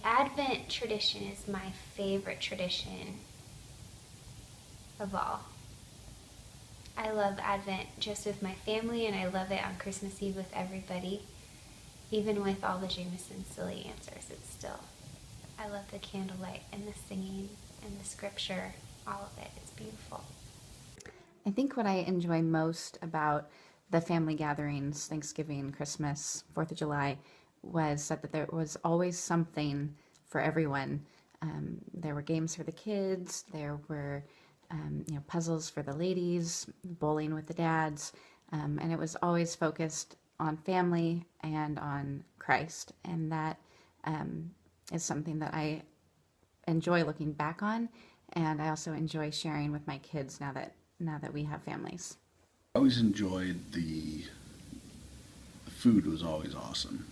Advent tradition is my favorite tradition of all. I love Advent just with my family, and I love it on Christmas Eve with everybody. Even with all the Jameson silly answers, it's still, I love the candlelight and the singing and the scripture, all of it. It's beautiful. I think what I enjoy most about the family gatherings, Thanksgiving, Christmas, 4th of July, was that there was always something for everyone. There were games for the kids, there were puzzles for the ladies, bowling with the dads, and it was always focused on family and on Christ. And that is something that I enjoy looking back on, and I also enjoy sharing with my kids now that we have families. I always enjoyed the food was always awesome.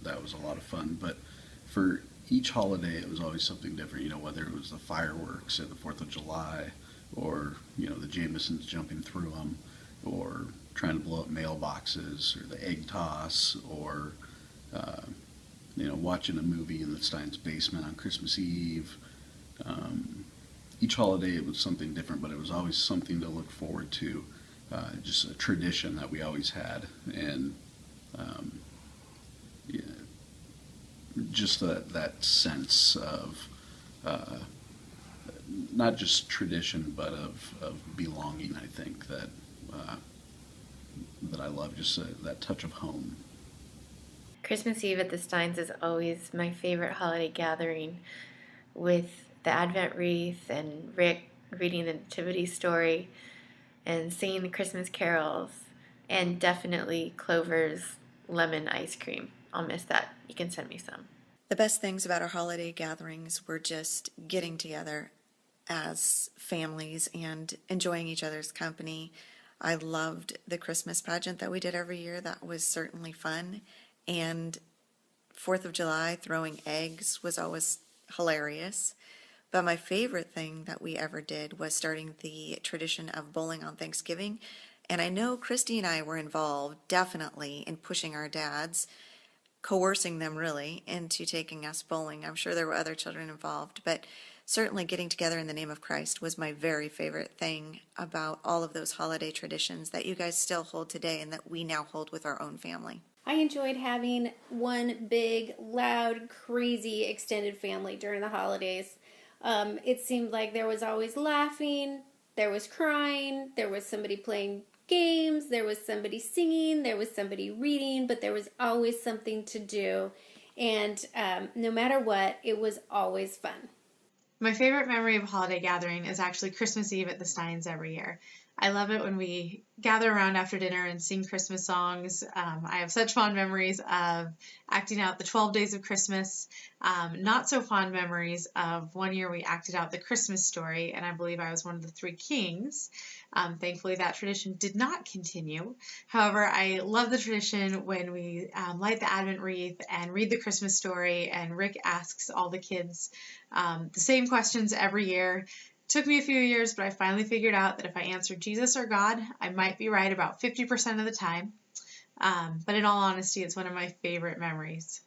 That was a lot of fun. But for each holiday, it was always something different. Whether it was the fireworks at the Fourth of July, or the Jamesons jumping through them, or trying to blow up mailboxes, or the egg toss, or uh, watching a movie in the Steins' basement on Christmas Eve. Each holiday it was something different, but it was always something to look forward to. Just a tradition that we always had, and um, yeah, just that sense of uh, not just tradition, but of belonging. I think uh, that I love just that touch of home. Christmas Eve at the Steins is always my favorite holiday gathering, with the Advent wreath and Rick reading the Nativity story and singing the Christmas carols, and definitely Clover's lemon ice cream. I'll miss that. You can send me some. The best things about our holiday gatherings were just getting together as families and enjoying each other's company. I loved the Christmas pageant that we did every year. That was certainly fun. And 4th of July, throwing eggs was always hilarious. But my favorite thing that we ever did was starting the tradition of bowling on Thanksgiving. And I know Christy and I were involved definitely in pushing our dads, coercing them really into taking us bowling. I'm sure there were other children involved, but certainly getting together in the name of Christ was my very favorite thing about all of those holiday traditions that you guys still hold today and that we now hold with our own family. I enjoyed having one big, loud, crazy extended family during the holidays. It seemed like there was always laughing, there was crying, there was somebody playing games, there was somebody singing, there was somebody reading, but there was always something to do. And no matter what, it was always fun. My favorite memory of a holiday gathering is actually Christmas Eve at the Steins every year. I love it when we gather around after dinner and sing Christmas songs. I have such fond memories of acting out the 12 Days of Christmas. Not so fond memories of one year we acted out the Christmas story, and I believe I was one of the three kings. Thankfully, that tradition did not continue. However, I love the tradition when we light the Advent wreath and read the Christmas story, and Rick asks all the kids the same questions every year. Took me a few years, but I finally figured out that if I answered Jesus or God, I might be right about 50% of the time. But in all honesty, it's one of my favorite memories.